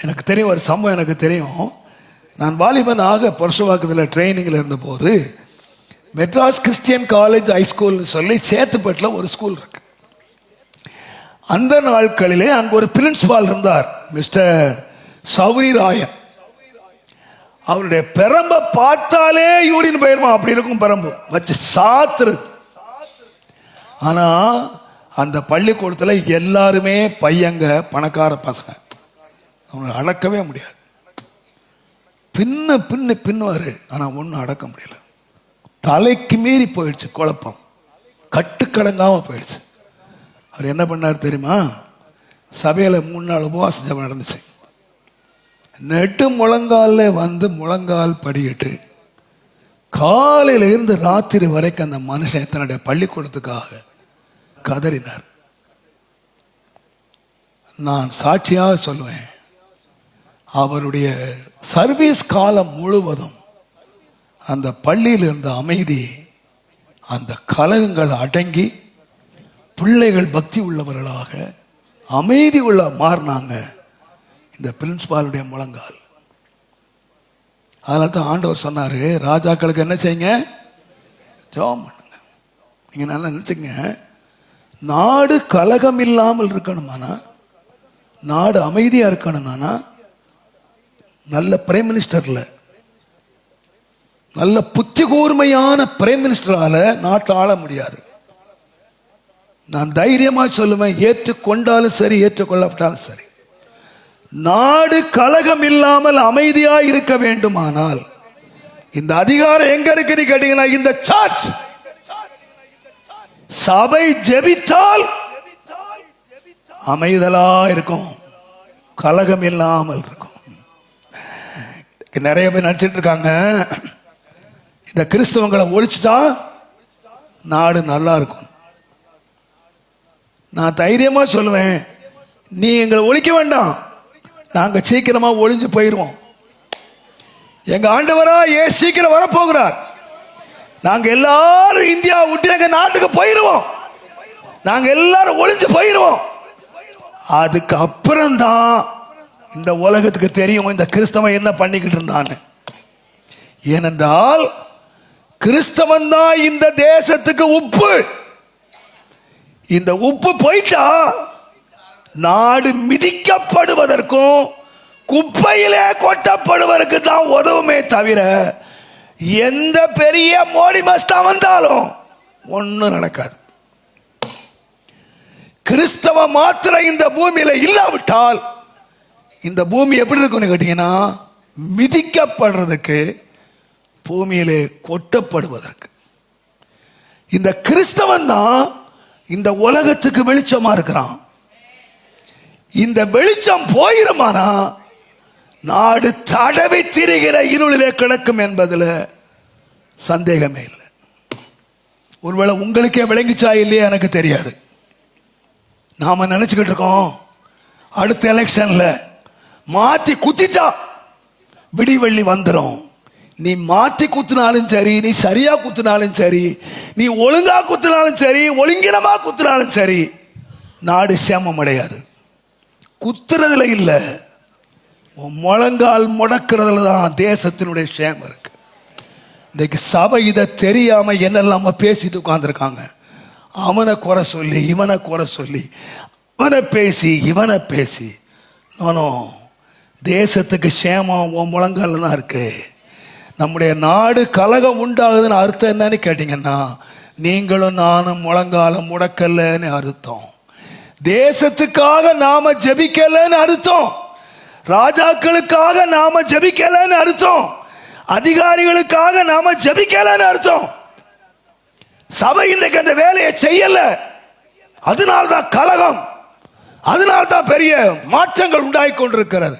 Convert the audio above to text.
எனக்கு தெரியும், ஒரு சம்பவம் எனக்கு தெரியும். நான் வாலிபனாக பரசுவாக்கத்தில் ட்ரைனிங்கில் இருந்தபோது மெட்ராஸ் கிறிஸ்டியன் காலேஜ் ஹைஸ்கூல்னு சொல்லி சேத்துப்பட்டில் ஒரு ஸ்கூல் இருக்கு. அந்த நாட்களிலே அங்கே ஒரு பிரின்சிபால் இருந்தார், மிஸ்டர் சௌரி ராயன். அவருடைய பெரம்பை பார்த்தாலே யூரின் போயிருமா, அப்படி இருக்கும் பெரம்பு வச்சு சாத்துறது. ஆனா அந்த பள்ளிக்கூடத்தில் எல்லாருமே பையங்க, பணக்கார பசங்க, அவங்களை அடக்கவே முடியாது. பின்னுவாரு, ஆனா ஒன்றும் அடக்க முடியல. தலைக்கு மீறி போயிடுச்சு குழப்பம், கட்டுக்கடங்காம போயிடுச்சு. அவர் என்ன பண்ணார் தெரியுமா? சபையில 3 நாள் உபவாச ஜெபம் நடந்துச்சு. நெட்டு முழங்கால வந்து முழங்கால் படிக்கிட்டு காலையில இருந்து ராத்திரி வரைக்கும் அந்த மனுஷன் தன்னுடைய பள்ளிக்கூடத்துக்காக கதறினார். நான் சாட்சியாக சொல்லுவேன், அவருடைய சர்வீஸ் காலம் முழுவதும் அந்த பள்ளியில் இருந்த அமைதி, அந்த கலகங்கள் அடங்கி பிள்ளைகள் பக்தி உள்ளவர்களாக அமைதி உள்ள மாறினாங்க இந்த பிரின்சிபாலுடைய முழங்கால். அதனால தான் ஆண்டவர் சொன்னாரு, ராஜாக்களுக்கு என்ன செய்யுங்க? ஜெபம் பண்ணுங்க. நீங்க நல்லா நினைச்சுங்க, நாடு கலகம் இல்லாமல் இருக்கணுமானா, நாடு அமைதியா இருக்கணும்னா, நல்ல பிரைம் மினிஸ்டர்ல, நல்ல புத்தி கூர்மையான பிரைம் மினிஸ்டரால நாட்டை ஆள முடியாது. நான் தைரியமா சொல்லுவேன், ஏற்றுக்கொண்டாலும் சரி ஏற்றுக்கொள்ளாவிட்டாலும் சரி, நாடு கலகம் இல்லாமல் அமைதியா இருக்க வேண்டுமானால் இந்த அதிகாரம் எங்க இருக்குன்னு கேட்டீங்கன்னா, இந்த சர்ச் சபை ஜெபித்தால் அமைதலா இருக்கும், கலகம் இல்லாமல் இருக்கும். நிறைய பேர் நினைச்சிட்டு இருக்காங்க, இந்த கிறிஸ்தவங்களை ஒழிச்சுட்டா நாடு நல்லா இருக்கும். நான் தைரியமா சொல்லுவேன், நீ எங்களை ஒழிக்க வேண்டாம், நாங்க சீக்கிரமா ஒழிஞ்சு போயிருவோம். எங்க ஆண்டவரா சீக்கிரம் வரப்போகிறார். நாங்க எல்லாரும் இந்தியா விட்டு எங்க நாட்டுக்கு போயிருவோம், நாங்க எல்லாரும் ஒழிஞ்சு போயிருவோம். அதுக்கு அப்புறம் தான் இந்த உலகத்துக்கு தெரியும் இந்த கிறிஸ்தவன் என்ன பண்ணிக்கிட்டு இருந்தான்னு. ஏனென்றால் கிறிஸ்தவன் தான் இந்த தேசத்துக்கு உப்பு. இந்த உப்பு போயிட்டா நாடு மிதிக்கப்படுவதற்கும் குப்பையிலே கொட்டப்படுவதற்கு தான் உதவுமே தவிர, எந்த பெரிய மோடி மஸ்தா வந்தாலும் ஒன்றும் நடக்காது. கிறிஸ்தவ மாத்திரம் இந்த பூமியில இல்லாவிட்டால் இந்த பூமி எப்படி இருக்கும்னு கேட்டீங்கன்னா, மிதிக்கப்படுறதுக்கு, பூமியிலே கொட்டப்படுவதற்கு. இந்த கிறிஸ்தவன் தான் இந்த உலகத்துக்கு வெளிச்சமா இருக்கிறான். இந்த வெளிச்சம் போயிருமானா நாடு தடவி திரிகிற இருளிலே கிடக்கும் என்பதில் சந்தேகமே இல்லை. ஒருவேளை உங்களுக்கே விளங்கிச்சா இல்லையா எனக்கு தெரியாது. நாம நினைச்சுக்கிட்டு இருக்கோம், அடுத்த எலெக்ஷன்ல மாத்தி குத்திட்டா விடிவெள்ளி வந்துடும். நீ மாத்தி குத்துனாலும் சரி, நீ சரியா குத்துனாலும் சரி, நீ ஒழுங்கா குத்துனாலும் சரி, ஒழுங்கினமா குத்துனாலும் சரி, நாடு சேமம் அடையாது. குத்துறதுல இல்ல, முழங்கால் முடக்கிறதுல தான் தேசத்தினுடைய சேமம் இருக்கு. இன்னைக்கு சபை இதை தெரியாம என்னெல்லாம பேசிட்டு உட்கார்ந்துருக்காங்க. அவனை குறை சொல்லி, இவனை குறை சொல்லி, அவனை பேசி, இவனை பேசி. நானோ தேசத்துக்கு சேமம் உன் முழங்கால தான் இருக்கு. நம்முடைய நாடு கலகம் உண்டாகுதுன்னு அர்த்தம் என்னன்னு கேட்டீங்கன்னா, நீங்களும் நானும் முழங்கால முடக்கலன்னு அர்த்தம். தேசத்துக்காக நாம ஜெபிக்கலன்னு அர்த்தம். ராஜாக்களுக்காக நாம ஜெபிக்கலன்னு அர்த்தம். அதிகாரிகளுக்காக நாம ஜெபிக்கலன்னு அர்த்தம். சபை இன்றைக்கு அந்த வேலையை செய்யல, அதனால்தான் கலகம், அதனால்தான் பெரிய மாற்றங்கள் உண்டாகி கொண்டிருக்கிறது.